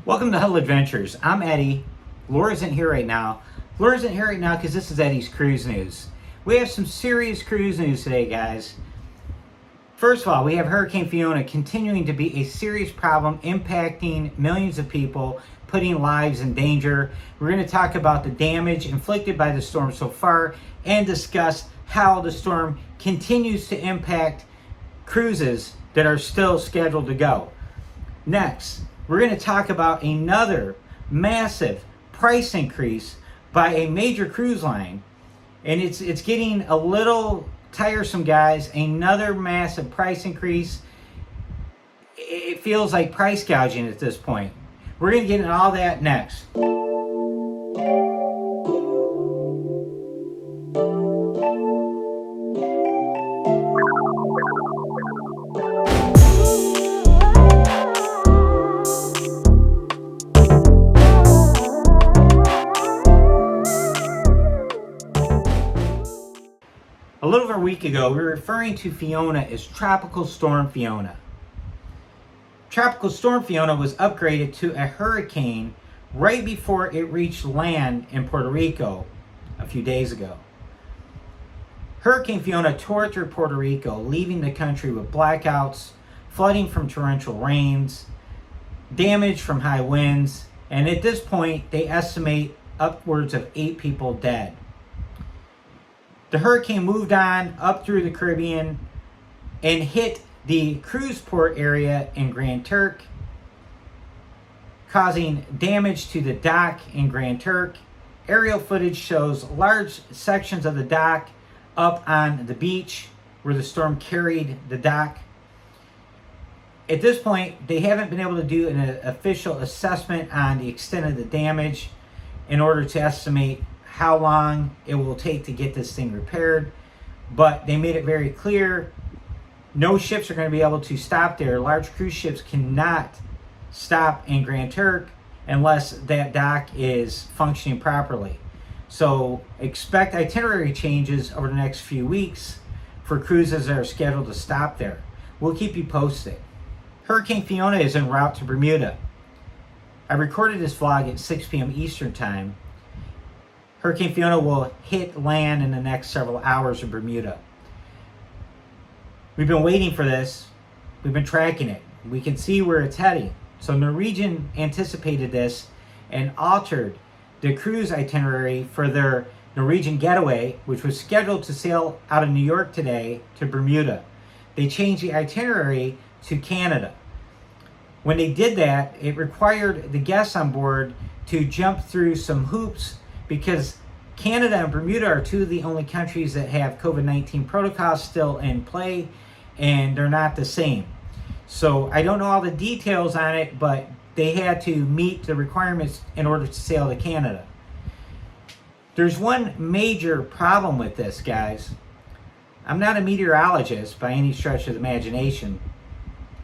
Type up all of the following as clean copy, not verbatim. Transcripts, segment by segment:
Welcome to Huddle Adventures. I'm Eddie. Laura isn't here right now. Laura isn't here right now because this is Eddie's cruise news. We have some serious cruise news today, guys. First of all, we have Hurricane Fiona continuing to be a serious problem impacting millions of people, putting lives in danger. We're going to talk about the damage inflicted by the storm so far and discuss how the storm continues to impact cruises that are still scheduled to go. Next, we're going to talk about another massive price increase by a major cruise line. And it's getting a little tiresome, guys. Another massive price increase. It feels like price gouging at this point. We're going to get into all that next. A little over a week ago, we were referring to Fiona as Tropical Storm Fiona. Tropical Storm Fiona was upgraded to a hurricane right before it reached land in Puerto Rico a few days ago. Hurricane Fiona tore through Puerto Rico, leaving the country with blackouts, flooding from torrential rains, damage from high winds, and at this point, they estimate upwards of 8 people dead. The hurricane moved on up through the Caribbean and hit the cruise port area in Grand Turk, causing damage to the dock in Grand Turk. Aerial footage shows large sections of the dock up on the beach where the storm carried the dock. At this point, they haven't been able to do an official assessment on the extent of the damage in order to estimate how long it will take to get this thing repaired, but they made it very clear no ships are going to be able to stop there. Large cruise ships cannot stop in Grand Turk unless that dock is functioning properly. So expect itinerary changes over the next few weeks for cruises that are scheduled to stop there. We'll keep you posted. Hurricane Fiona is en route to Bermuda. I recorded this vlog at 6 p.m. Eastern Time. Hurricane Fiona will hit land in the next several hours in Bermuda. We've been waiting for this. We've been tracking it. We can see where it's heading. So Norwegian anticipated this and altered the cruise itinerary for their Norwegian getaway, which was scheduled to sail out of New York today to Bermuda. They changed the itinerary to Canada. When they did that, it required the guests on board to jump through some hoops because Canada and Bermuda are two of the only countries that have COVID-19 protocols still in play, and they're not the same. So I don't know all the details on it, but they had to meet the requirements in order to sail to Canada. There's one major problem with this, guys. I'm not a meteorologist by any stretch of the imagination,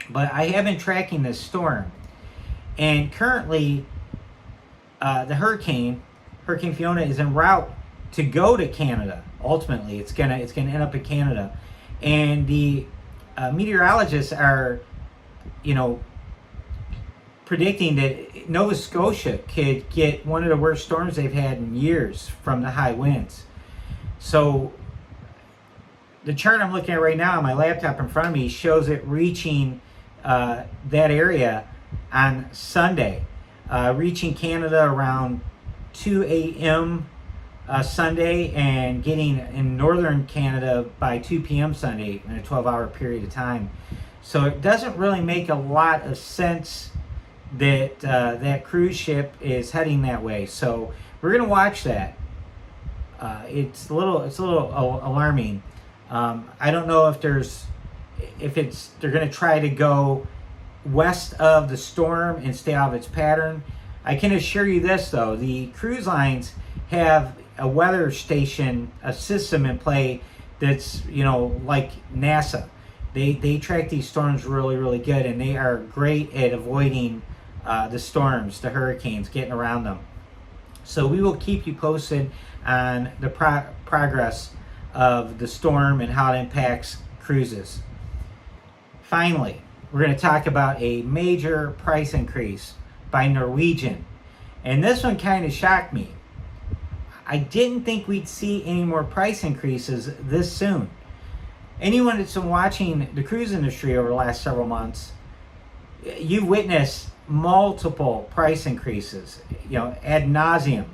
but I have been tracking this storm. And currently, the Hurricane Fiona is en route to go to Canada. Ultimately, it's gonna end up in Canada, and the meteorologists are, predicting that Nova Scotia could get one of the worst storms they've had in years from the high winds. So the chart I'm looking at right now on my laptop in front of me shows it reaching that area on Sunday, reaching Canada around 2 a.m. Sunday and getting in northern Canada by 2 p.m. Sunday in a 12-hour period of time. So it doesn't really make a lot of sense that that cruise ship is heading that way. So we're going to watch that. It's a little alarming. I don't know if they're going to try to go west of the storm and stay out of its pattern. I can assure you this, though, the cruise lines have a weather station, a system in play that's, like NASA. They track these storms really, really good, and they are great at avoiding the storms, the hurricanes, getting around them. So we will keep you posted on the progress of the storm and how it impacts cruises. Finally, we're going to talk about a major price increase by Norwegian. And this one kind of shocked me. I didn't think we'd see any more price increases this soon. Anyone that's been watching the cruise industry over the last several months, you've witnessed multiple price increases, ad nauseum.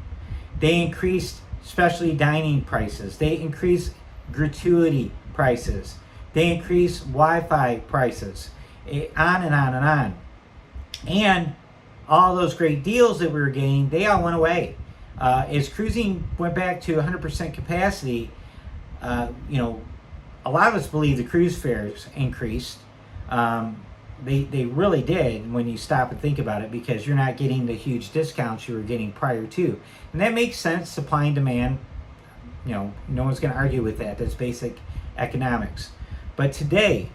They increased specialty dining prices. They increased gratuity prices. They increased Wi-Fi prices, on and on and on. And all those great deals that we were getting, they all went away. As cruising went back to 100% capacity, a lot of us believe the cruise fares increased. They really did when you stop and think about it, because you're not getting the huge discounts you were getting prior to. And that makes sense, supply and demand. No one's going to argue with that. That's basic economics. But today,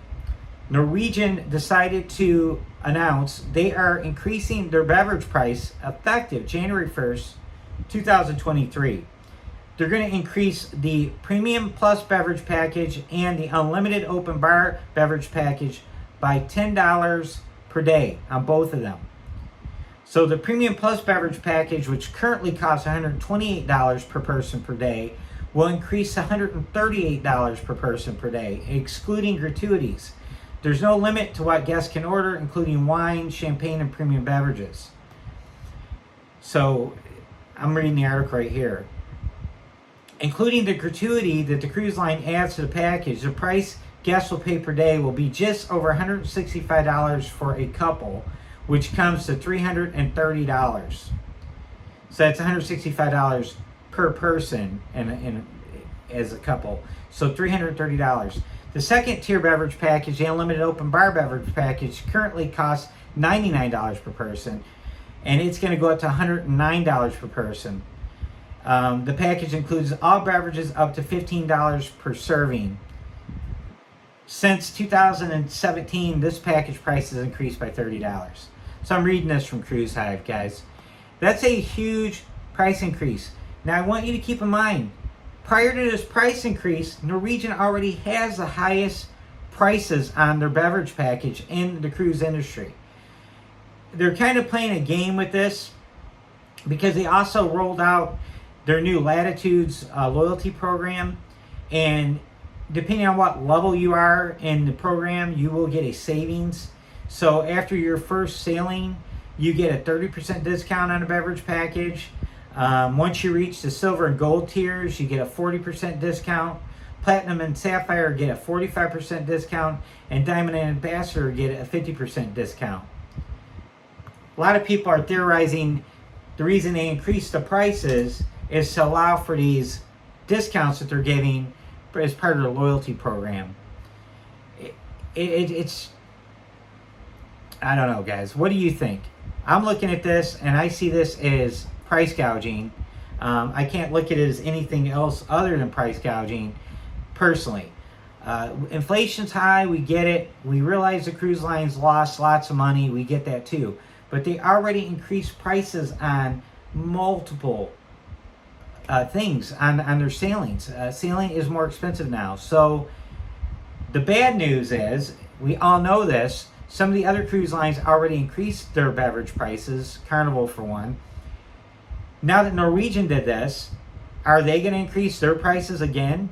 Norwegian decided to announce they are increasing their beverage price effective January 1st, 2023. They're going to increase the Premium Plus beverage package and the Unlimited Open Bar beverage package by $10 per day on both of them. So the Premium Plus beverage package, which currently costs $128 per person per day, will increase to $138 per person per day, excluding gratuities. There's no limit to what guests can order, including wine, champagne, and premium beverages. So I'm reading the article right here. Including the gratuity that the cruise line adds to the package, the price guests will pay per day will be just over $165 for a couple, which comes to $330. So that's $165 per person and as a couple. So $330. The second tier beverage package, the Unlimited Open Bar beverage package, currently costs $99 per person, and it's going to go up to $109 per person. The package includes all beverages up to $15 per serving. Since 2017, this package price has increased by $30. So I'm reading this from Cruise Hive, guys. That's a huge price increase. Now, I want you to keep in mind, prior to this price increase, Norwegian already has the highest prices on their beverage package in the cruise industry. They're kind of playing a game with this because they also rolled out their new Latitudes loyalty program, and depending on what level you are in the program, you will get a savings. So after your first sailing, you get a 30% discount on a beverage package. Once you reach the silver and gold tiers, you get a 40% discount. Platinum and Sapphire get a 45% discount, and Diamond and Ambassador get a 50% discount. A lot of people are theorizing the reason they increased the prices is to allow for these discounts that they're giving as part of the loyalty program. It's I don't know, guys. What do you think? I'm looking at this and I see this as price gouging. I can't look at it as anything else other than price gouging, personally. Inflation's high, we get it. We realize the cruise lines lost lots of money, we get that too. But they already increased prices on multiple things on their sailings. Sailing is more expensive now. So the bad news is, we all know this, some of the other cruise lines already increased their beverage prices, Carnival for one. Now that Norwegian did this, are they going to increase their prices again?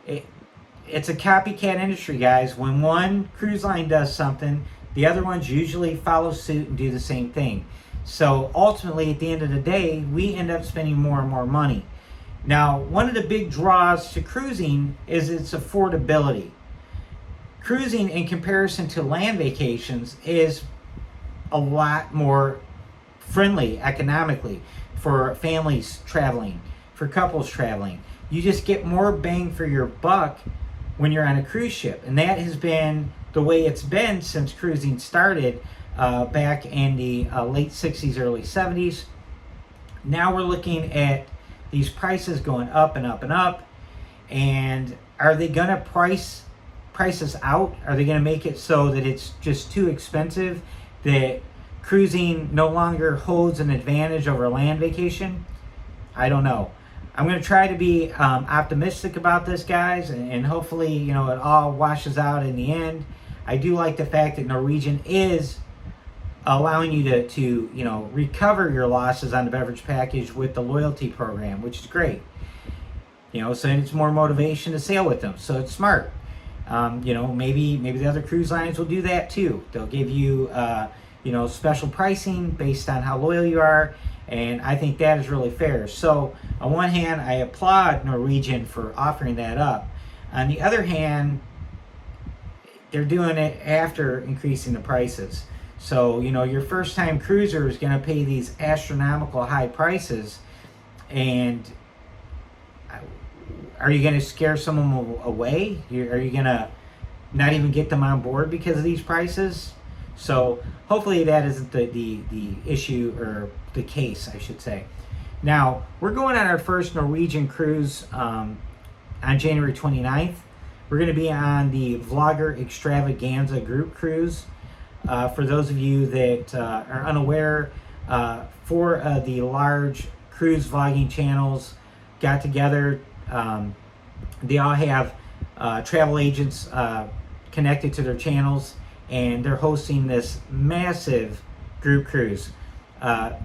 It's a copycat industry, guys. When one cruise line does something, the other ones usually follow suit and do the same thing. So ultimately, at the end of the day, we end up spending more and more money. Now, one of the big draws to cruising is its affordability. Cruising, in comparison to land vacations, is a lot more friendly economically for families traveling, for couples traveling. You just get more bang for your buck when you're on a cruise ship. And that has been the way it's been since cruising started back in the late 60s, early 70s. Now we're looking at these prices going up and up and up. And are they going to price us out? Are they going to make it so that it's just too expensive, that cruising no longer holds an advantage over a land vacation? I don't know. I'm going to try to be optimistic about this, guys, and hopefully, it all washes out in the end. I do like the fact that Norwegian is allowing you to you know, recover your losses on the beverage package with the loyalty program, which is great. You know, so it's more motivation to sail with them. So it's smart. You know, maybe the other cruise lines will do that too. They'll give you you know, special pricing based on how loyal you are, and I think that is really fair. So on one hand, I applaud Norwegian for offering that up. On the other hand, they're doing it after increasing the prices. So, you know, your first time cruiser is going to pay these astronomical high prices, and are you going to scare someone away? Are you going to not even get them on board because of these prices? So hopefully that isn't the issue, or the case, I should say. Now, we're going on our first Norwegian cruise on January 29th. We're going to be on the Vlogger Extravaganza group cruise. For those of you that are unaware, four of the large cruise vlogging channels got together. They all have travel agents connected to their channels, and they're hosting this massive group cruise.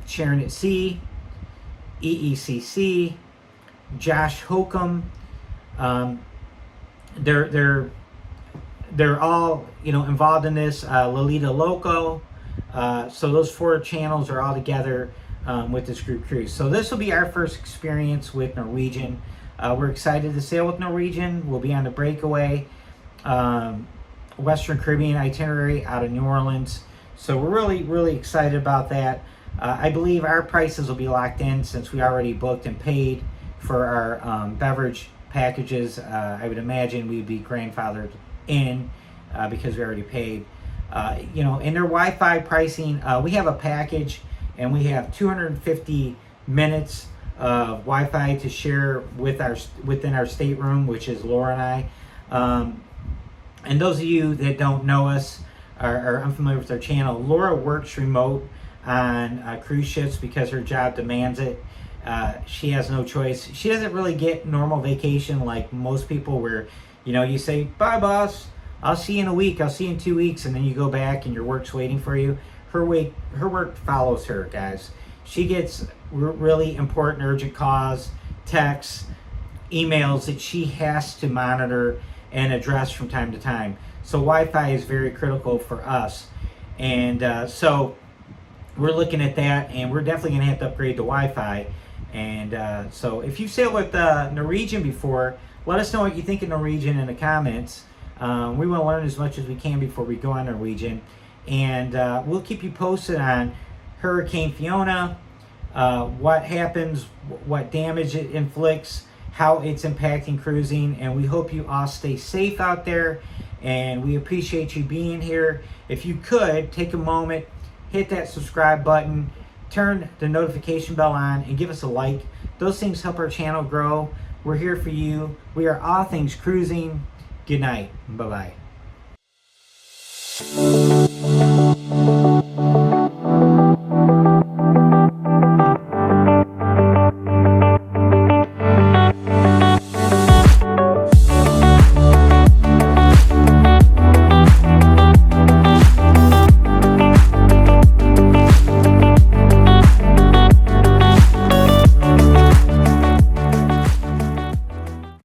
Sharon at Sea, EECC, Josh Holcomb. They're all, you know, involved in this. Lolita Loco. So those four channels are all together with this group cruise. So this will be our first experience with Norwegian. We're excited to sail with Norwegian. We'll be on the breakaway Western Caribbean itinerary out of New Orleans. So we're really excited about that. I believe our prices will be locked in since we already booked and paid for our beverage packages. I would imagine we'd be grandfathered in because we already paid. You know, in their Wi-Fi pricing, we have a package and we have 250 minutes of Wi-Fi to share within our stateroom, which is Laura and I. And those of you that don't know us, are unfamiliar with our channel, Laura works remote on cruise ships because her job demands it. She has no choice. She doesn't really get normal vacation like most people, where, you know, you say, bye boss, I'll see you in a week, I'll see you in 2 weeks, and then you go back and your work's waiting for you. Her work follows her, guys. She gets really important, urgent calls, texts, emails that she has to monitor and address from time to time. So Wi-Fi is very critical for us. And so we're looking at that, and we're definitely going to have to upgrade the Wi-Fi. And so if you've sailed with Norwegian before, let us know what you think of Norwegian in the comments. We want to learn as much as we can before we go on Norwegian. And we'll keep you posted on Hurricane Fiona, what happens, what damage it inflicts, how it's impacting cruising. And we hope you all stay safe out there. And we appreciate you being here. If you could, take a moment, hit that subscribe button, turn the notification bell on, and give us a like. Those things help our channel grow. We're here for you. We are all things cruising. Good night. Bye-bye.